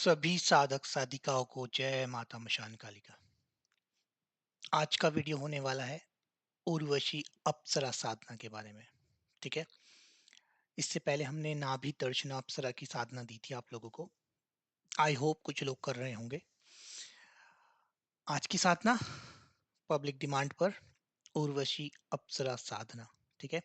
सभी साधक साधिकाओं को जय माता मशान कालिका। आज का वीडियो होने वाला है उर्वशी अप्सरा साधना के बारे में। ठीक है। इससे पहले हमने नाभि दर्शना अप्सरा की साधना दी थी आप लोगों को। आई होप कुछ लोग कर रहे होंगे। आज की साधना पब्लिक डिमांड पर उर्वशी अप्सरा साधना। ठीक है।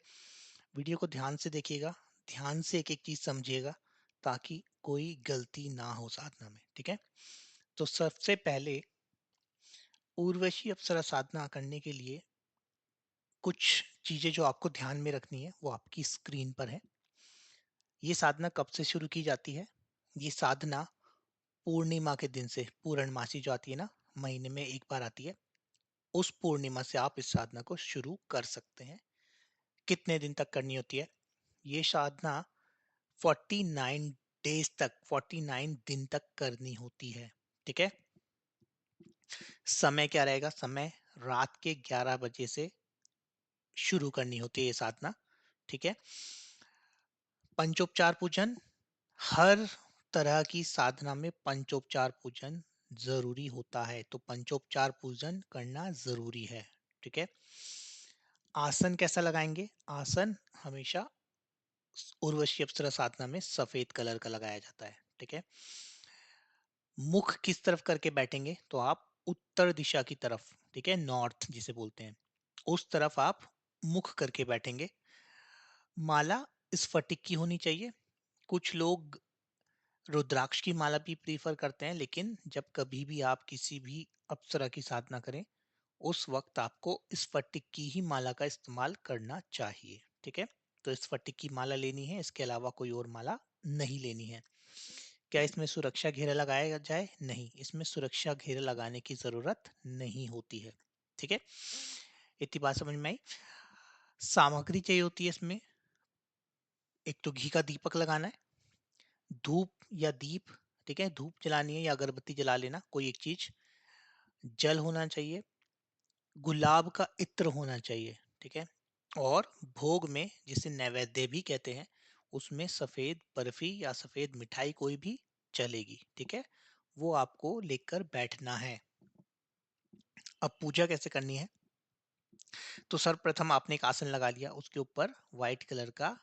वीडियो को ध्यान से देखिएगा, ध्यान से एक एक चीज समझिएगा ताकि कोई गलती ना हो साधना में। ठीक है। तो सबसे पहले उर्वशी अप्सरा साधना करने के लिए कुछ चीजें जो आपको ध्यान में रखनी है वो आपकी स्क्रीन पर है। ये साधना कब से शुरू की जाती है? ये साधना पूर्णिमा के दिन से, पूर्णमासी जो आती है ना, महीने में एक बार आती है, उस पूर्णिमा से आप इस साधना को शुरू कर सकते हैं। कितने दिन तक करनी होती है ये साधना? 49 डेज तक, 49 दिन तक करनी होती है। ठीक है। समय क्या रहेगा? समय रात के 11 बजे से शुरू करनी होती है ये साधना। ठीक है। पंचोपचार पूजन, हर तरह की साधना में पंचोपचार पूजन जरूरी होता है, तो पंचोपचार पूजन करना जरूरी है। ठीक है। आसन कैसा लगाएंगे? आसन हमेशा उर्वशी अप्सरा साधना में सफेद कलर का लगाया जाता है। ठीक है। मुख किस तरफ करके बैठेंगे? तो आप उत्तर दिशा की तरफ, ठीक है, नॉर्थ जिसे बोलते हैं, उस तरफ आप मुख करके बैठेंगे। माला स्फटिक की होनी चाहिए। कुछ लोग रुद्राक्ष की माला भी प्रीफर करते हैं, लेकिन जब कभी भी आप किसी भी अप्सरा की साधना करें उस वक्त आपको स्फटिक की ही माला का इस्तेमाल करना चाहिए। ठीक है। तो स्फटिक की माला लेनी है, इसके अलावा कोई और माला नहीं लेनी है। क्या इसमें सुरक्षा घेरा लगाया जाए? नहीं, इसमें सुरक्षा घेरा लगाने की जरूरत नहीं होती है। ठीक है। इतनी बात समझ में आई। सामग्री चाहिए होती है इसमें। एक तो घी का दीपक लगाना है, धूप या दीप, ठीक है, धूप जलानी है या अगरबत्ती जला लेना, कोई एक चीज। जल होना चाहिए, गुलाब का इत्र होना चाहिए। ठीक है। और भोग में, जिसे नैवेद्य भी कहते हैं, उसमें सफेद बर्फी या सफेद मिठाई कोई भी चलेगी। ठीक है। वो आपको लेकर बैठना है। अब पूजा कैसे करनी है? तो सर्वप्रथम आपने एक आसन लगा लिया, उसके ऊपर व्हाइट कलर का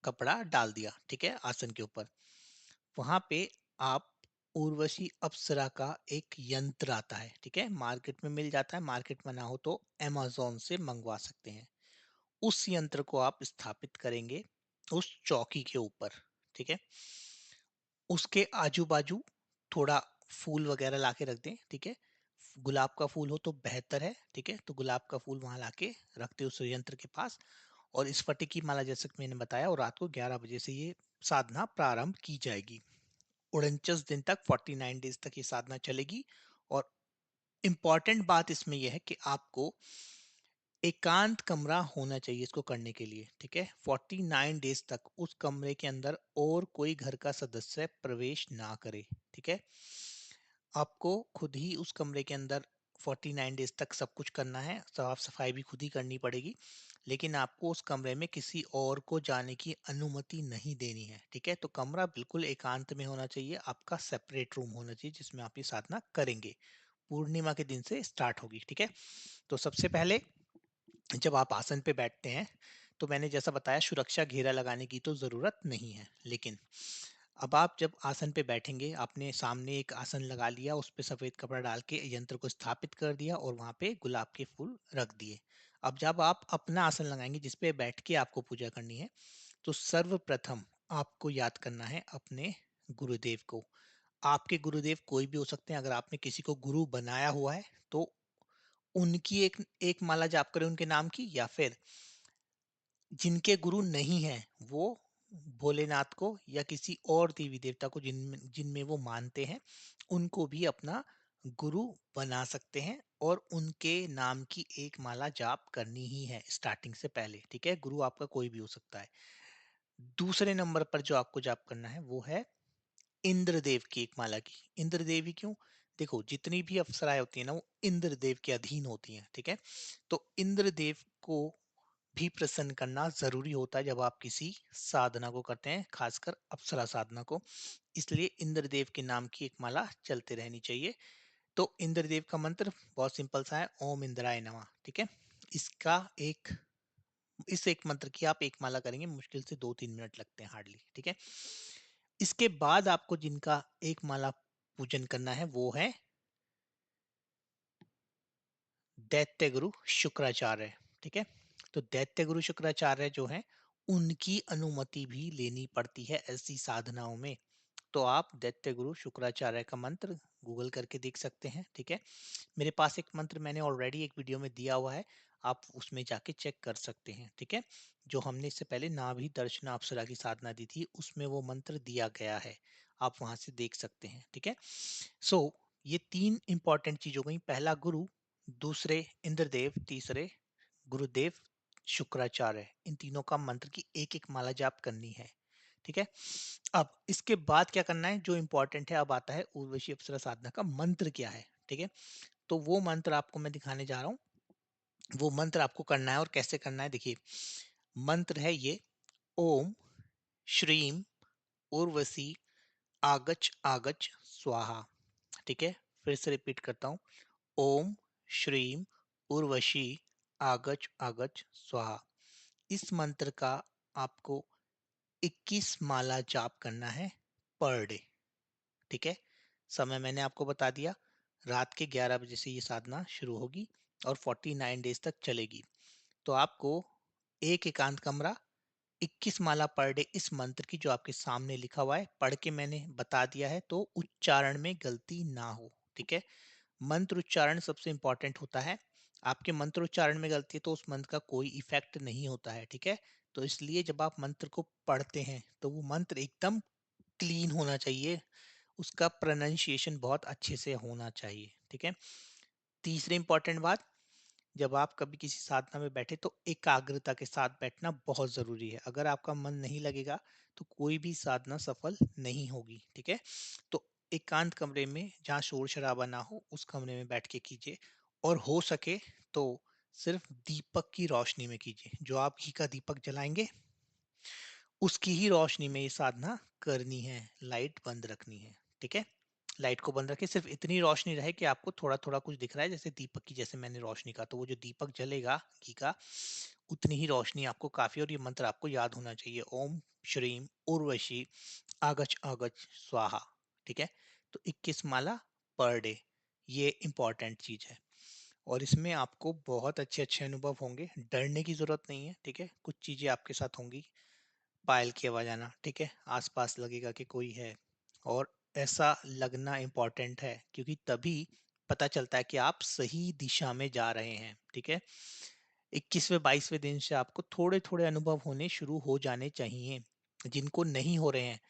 कपड़ा डाल दिया। ठीक है। आसन के ऊपर वहां पे आप उर्वशी अप्सरा का एक यंत्र आता है। ठीक है। मार्केट में मिल जाता है, मार्केट में ना हो तो अमेज़न से मंगवा सकते हैं। उस यंत्र को आप स्थापित करेंगे उस चौकी के ऊपर। ठीक है। उसके आजू बाजू थोड़ा फूल वगैरह लाके रख दें। ठीक है। गुलाब का फूल हो तो बेहतर है। ठीक है। तो गुलाब का फूल वहां लाके रखते उस यंत्र के पास। और स्फटिक की माला जैसे कि मैंने बताया, और रात को 11 बजे से ये साधना प्रारंभ की जाएगी। 49 दिन तक, 49 डेज तक ये साधना चलेगी। और इंपॉर्टेंट बात इसमें यह है कि आपको एकांत कमरा होना चाहिए इसको करने के लिए। ठीक है। 49 डेज तक उस कमरे के अंदर और कोई घर का सदस्य प्रवेश ना करे। ठीक है। आपको खुद ही उस कमरे के अंदर 49 डेज तक सब कुछ करना है, साफ सफाई भी खुद ही करनी पड़ेगी, लेकिन आपको उस कमरे में किसी और को जाने की अनुमति नहीं देनी है। ठीक है। तो कमरा बिल्कुल एकांत में होना चाहिए, आपका सेपरेट रूम होना चाहिए जिसमें आप ये साधना करेंगे। पूर्णिमा के दिन से स्टार्ट होगी। ठीक है। तो सबसे पहले जब आप आसन पे बैठते हैं, तो मैंने जैसा बताया सुरक्षा घेरा लगाने की तो जरूरत नहीं है, लेकिन अब आप जब आसन पे बैठेंगे, आपने सामने एक आसन लगा लिया, उस पे सफेद कपड़ा डाल के यंत्र को स्थापित कर दिया और वहां पे गुलाब के फूल रख दिए। अब जब आप अपना आसन लगाएंगे जिस पे बैठ के आपको पूजा करनी है, तो सर्वप्रथम आपको याद करना है अपने गुरुदेव को। आपके गुरुदेव कोई भी हो सकते हैं। अगर आपने किसी को गुरु बनाया हुआ है तो उनकी एक एक माला जाप करें उनके नाम की, या फिर जिनके गुरु नहीं है वो भोलेनाथ को या किसी और देवी देवता को जिनमें जिनमें वो मानते हैं, उनको भी अपना गुरु बना सकते हैं और उनके नाम की एक माला जाप करनी ही है स्टार्टिंग से पहले। ठीक है। गुरु आपका कोई भी हो सकता है। दूसरे नंबर पर जो आपको जाप करना है वो है इंद्रदेव की एक माला की। इंद्रदेवी क्यों? देखो, जितनी भी अप्सराएं होती है ना वो इंद्रदेव के अधीन होती हैं। ठीक है। तो इंद्रदेव को भी प्रसन्न करना जरूरी होता है जब आप किसी साधना को करते हैं, खासकर अप्सरा साधना को। इसलिए इंद्रदेव के नाम की एक माला चलते रहनी चाहिए। तो इंद्रदेव का मंत्र बहुत सिंपल सा है, ओम इंद्राय नमः। ठीक है, इसका एक इस एक मंत्र की आप एक माला करेंगे, मुश्किल से 2-3 मिनट लगते हैं हार्डली। ठीक है, इसके बाद आपको जिनका एक माला पूजन करना है वो है दैत्य गुरु शुक्राचार्य। ठीक है, तो दैत्य गुरु शुक्राचार्य जो है उनकी अनुमति भी लेनी पड़ती है ऐसी साधनाओं में। तो आप दैत्य गुरु शुक्राचार्य का मंत्र गूगल करके देख सकते हैं। ठीक है, मेरे पास एक मंत्र मैंने ऑलरेडी एक वीडियो में दिया हुआ है, आप उसमें जाके चेक कर सकते हैं। ठीक है, जो हमने इससे पहले नाभि दर्शना अप्सरा की साधना दी थी उसमें वो मंत्र दिया गया है, आप वहां से देख सकते हैं। ठीक है, सो ये 3 इंपॉर्टेंट चीज हो गई, पहला गुरु, दूसरे इंद्रदेव, तीसरे गुरुदेव शुक्राचार्य। इन तीनों का मंत्र की एक एक माला जाप करनी है। ठीक है, अब इसके बाद क्या करना है जो इंपॉर्टेंट है, अब आता है उर्वशी अप्सरा साधना का मंत्र क्या है। ठीक है, तो वो मंत्र आपको मैं दिखाने जा रहा हूँ। वो मंत्र आपको करना है और कैसे करना है, देखिए मंत्र है ये, ओम श्रीम उर्वशी आगच आगच स्वाहा। ठीक है, फिर से रिपीट करता हूँ, ओम श्रीम उर्वशी आगच आगच स्वाहा। इस मंत्र का आपको 21 माला जाप करना है पर डे। ठीक है, समय मैंने आपको बता दिया, रात के 11 बजे से ये साधना शुरू होगी और 49 डेज तक चलेगी। तो आपको एक एकांत कमरा, 21 माला पर डे इस मंत्र की जो आपके सामने लिखा हुआ है पढ़ के मैंने बता दिया है, तो उच्चारण में गलती ना हो। ठीक है, मंत्र उच्चारण सबसे इंपॉर्टेंट होता है। आपके मंत्र उच्चारण में गलती है तो उस मंत्र का कोई इफेक्ट नहीं होता है। ठीक है, तो इसलिए जब आप मंत्र को पढ़ते हैं तो वो मंत्र एकदम क्लीन होना चाहिए, उसका प्रोनाउंसिएशन बहुत अच्छे से होना चाहिए। ठीक है, तीसरी इंपॉर्टेंट बात, जब आप कभी किसी साधना में बैठे तो एकाग्रता के साथ बैठना बहुत जरूरी है। अगर आपका मन नहीं लगेगा तो कोई भी साधना सफल नहीं होगी। ठीक है, तो एकांत कमरे में जहाँ शोर शराबा ना हो उस कमरे में बैठ के कीजिए, और हो सके तो सिर्फ दीपक की रोशनी में कीजिए। जो आप घी का दीपक जलाएंगे उसकी ही रोशनी में ये साधना करनी है, लाइट बंद रखनी है। ठीक है, लाइट को बंद रखें, सिर्फ इतनी रोशनी रहे कि आपको थोड़ा थोड़ा कुछ दिख रहा है, जैसे दीपक की, जैसे मैंने रोशनी का, तो वो जो दीपक जलेगा घी का, उतनी ही रोशनी आपको काफी। और ये मंत्र आपको याद होना चाहिए, ओम श्रीम उर्वशी आगच आगच स्वाहा। ठीक है, तो 21 माला पर डे, ये इंपॉर्टेंट चीज है। और इसमें आपको बहुत अच्छे अच्छे अनुभव होंगे, डरने की जरूरत नहीं है। ठीक है, कुछ चीजें आपके साथ होंगी, पायल की आवाज आना, ठीक है, आसपास लगेगा कि कोई है, और ऐसा लगना इम्पोर्टेंट है क्योंकि तभी पता चलता है कि आप सही दिशा में जा रहे हैं। ठीक है, 21वें 22वें दिन से आपको थोड़े थोड़े अनुभव होने शुरू हो जाने चाहिए। जिनको नहीं हो रहे हैं,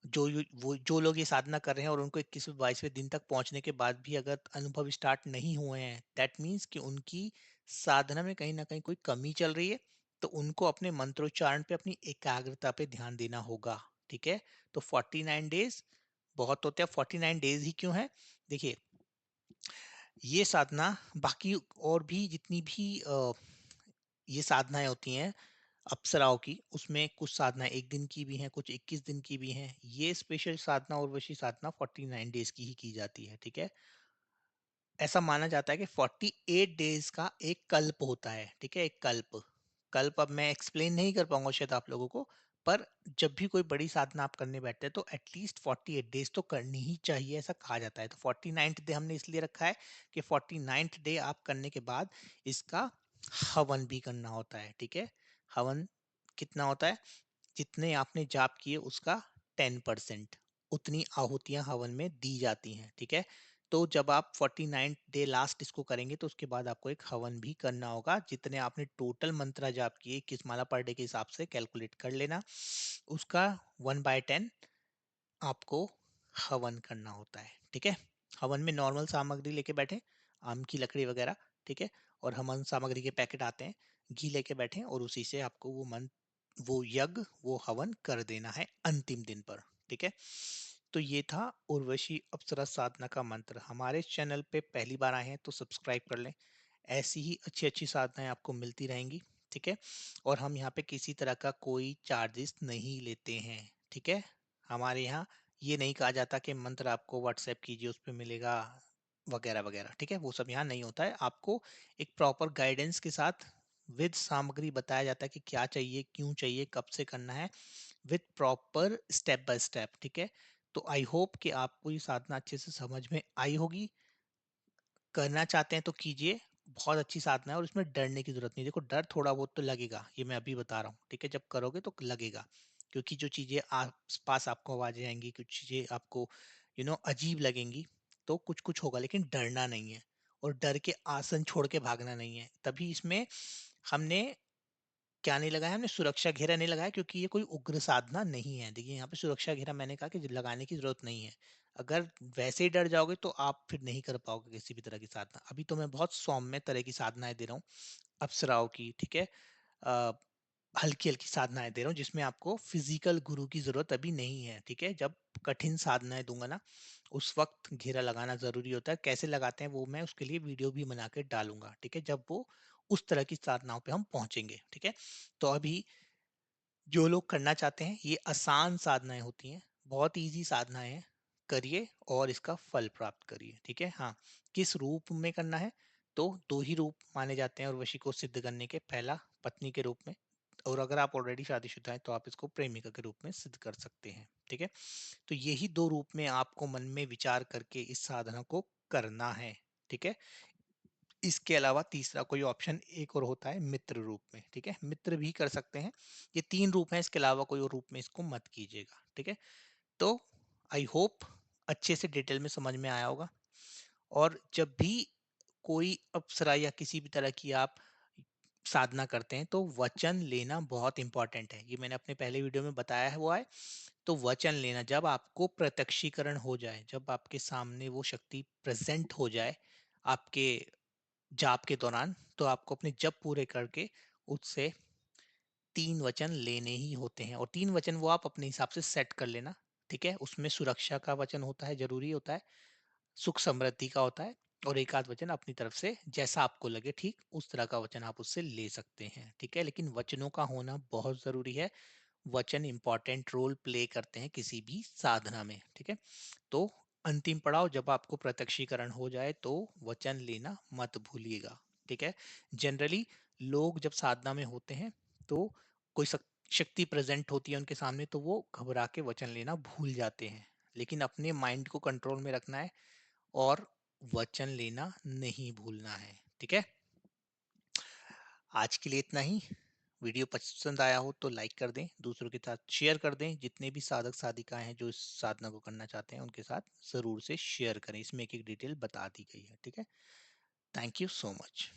वो जो लोग ये साधना कर रहे हैं और उनको 21वें 22वें दिन तक पहुंचने के बाद भी अगर अनुभव स्टार्ट नहीं हुए हैं, दैट मीन्स कि उनकी साधना में कहीं ना कहीं कोई कमी चल रही है। तो उनको अपने मंत्रोच्चारण पे, अपनी एकाग्रता पे ध्यान देना होगा। ठीक है, तो 49 डेज बहुत होते हैं। 49 डेज ही क्यों है, देखिए ये साधना बाकी और भी जितनी भी ये साधनाएं होती हैं अप्सराओं की, उसमें कुछ साधना 1 दिन की भी हैं, कुछ 21 दिन की भी हैं। ये स्पेशल साधना उर्वशी साधना 49 डेज की ही की जाती है। ठीक है, ऐसा माना जाता है कि 48 डेज का एक कल्प होता है। ठीक है, एक कल्प, कल्प अब मैं एक्सप्लेन नहीं कर पाऊंगा शायद आप लोगों को, पर जब भी कोई बड़ी साधना आप करने बैठते हैं तो एटलीस्ट 48 डेज तो करनी ही चाहिए, ऐसा कहा जाता है। तो 49th डे हमने इसलिए रखा है कि 49th डे आप करने के बाद इसका हवन भी करना होता है। ठीक है, हवन कितना होता है, जितने आपने जाप किए उसका 10%, उतनी आहुतियां हवन में दी जाती हैं। ठीक है, तो जब आप 49 डे लास्ट इसको करेंगे तो उसके बाद आपको एक हवन भी करना होगा। जितने आपने टोटल मंत्रा जाप किए, किस माला पर डे के हिसाब से कैलकुलेट कर लेना, उसका 1/10 आपको हवन करना होता है। ठीक है, हवन में नॉर्मल सामग्री लेके बैठे, आम की लकड़ी वगैरह, ठीक है, और हवन सामग्री के पैकेट आते हैं, घी लेके बैठे और उसी से आपको वो यज्ञ, वो हवन कर देना है अंतिम दिन पर। ठीक है, तो ये था उर्वशी अप्सरा साधना का मंत्र। हमारे चैनल पे पहली बार आए हैं तो सब्सक्राइब कर लें, ऐसी ही अच्छी अच्छी साधनाएं आपको मिलती रहेंगी। ठीक है? और हम यहाँ पे किसी तरह का कोई चार्जेस नहीं लेते हैं, ठीक है? हमारे यहाँ ये नहीं कहा जाता कि मंत्र आपको व्हाट्सएप कीजिए उस पे मिलेगा वगैरह वगैरह, ठीक है? वो सब यहाँ नहीं होता है। आपको एक प्रॉपर गाइडेंस के साथ विद सामग्री बताया जाता है कि क्या चाहिए, क्यों चाहिए, कब से करना है, with proper step by step, ठीक है? तो आई होप कि आपको ये साधना अच्छे से समझ में आई होगी। करना चाहते हैं तो कीजिए, बहुत अच्छी साधना है और इसमें डरने की जरूरत नहीं। देखो डर थोड़ा बहुत तो लगेगा, ये मैं अभी बता रहा हूँ, ठीक है? जब करोगे तो लगेगा, क्योंकि जो चीजें आस पास आपको आवाजें आएंगी, कुछ चीजें आपको अजीब लगेंगी, तो कुछ कुछ होगा, लेकिन डरना नहीं है। और डर के आसन छोड़ के भागना नहीं है। तभी इसमें हमने क्या नहीं लगाया, हमने सुरक्षा घेरा नहीं लगाया, क्योंकि ये कोई उग्र साधना नहीं है। देखिए यहाँ पे सुरक्षा घेरा मैंने कहा कि लगाने की जरूरत नहीं है। अगर वैसे ही डर जाओगे तो आप फिर नहीं कर पाओगे किसी भी तरह की साधना। अभी तो मैं बहुत सौम्य तरह की साधनाएं दे रहा हूँ, अप्सराओं की, ठीक है? हल्की हल्की साधनाएं दे रहा हूँ जिसमें आपको फिजिकल गुरु की जरूरत अभी नहीं है, ठीक है? जब कठिन साधनाएं दूंगा ना, उस वक्त घेरा लगाना जरूरी होता है। कैसे लगाते हैं वो मैं उसके लिए वीडियो भी बना के डालूंगा, ठीक है? जब वो उस तरह की साधनाओं पे हम पहुंचेंगे, ठीक है? तो अभी जो लोग करना चाहते हैं, ये आसान साधनाएं होती हैं, बहुत इजी साधनाएं हैं, करिए और इसका फल प्राप्त करिए, ठीक है? हाँ, किस रूप में करना है? तो दो ही रूप माने जाते हैं और वशी को सिद्ध करने के। पहला पत्नी के रूप में, और अगर आप ऑलरेडी शादीशुदा हैं तो आप इसको प्रेमिका के रूप में सिद्ध कर सकते हैं, ठीक है? तो यही दो रूप में आपको मन में विचार करके इस साधना को करना है, ठीक है? इसके अलावा तीसरा कोई ऑप्शन एक और होता है मित्र रूप में, ठीक है? मित्र भी कर सकते हैं। ये तीन रूप हैं, इसके अलावा कोई और रूप में इसको मत कीजिएगा, ठीक है? तो आई होप अच्छे से डिटेल में समझ में आया होगा। और जब भी कोई अप्सरा या किसी भी तरह की आप साधना करते हैं तो वचन लेना बहुत इंपॉर्टेंट है। ये मैंने अपने पहले वीडियो में बताया है, हुआ है। तो वचन लेना, जब आपको प्रत्यक्षीकरण हो जाए, जब आपके सामने वो शक्ति प्रेजेंट हो जाए आपके जाप के दौरान, तो आपको अपने जप पूरे करके उससे 3 वचन लेने ही होते हैं। और 3 वचन वो आप अपने हिसाब से सेट कर लेना, ठीक है? उसमें सुरक्षा का वचन होता है, जरूरी होता है, सुख समृद्धि का होता है, और एक आध वचन अपनी तरफ से जैसा आपको लगे ठीक उस तरह का वचन आप उससे ले सकते हैं, ठीक है? लेकिन वचनों का होना बहुत जरूरी है। वचन इंपॉर्टेंट रोल प्ले करते हैं किसी भी साधना में, ठीक है? तो अंतिम पड़ाव जब आपको प्रत्यक्षीकरण हो जाए तो वचन लेना मत भूलिएगा, ठीक है? जनरली लोग जब साधना में होते हैं तो कोई शक्ति प्रेजेंट होती है उनके सामने, तो वो घबरा के वचन लेना भूल जाते हैं। लेकिन अपने माइंड को कंट्रोल में रखना है और वचन लेना नहीं भूलना है, ठीक है? आज के लिए इतना ही। वीडियो पसंद आया हो तो लाइक कर दें, दूसरों के साथ शेयर कर दें। जितने भी साधक साधिकाएं हैं जो इस साधना को करना चाहते हैं उनके साथ जरूर से शेयर करें। इसमें एक एक डिटेल बता दी गई है, ठीक है? Thank you so much.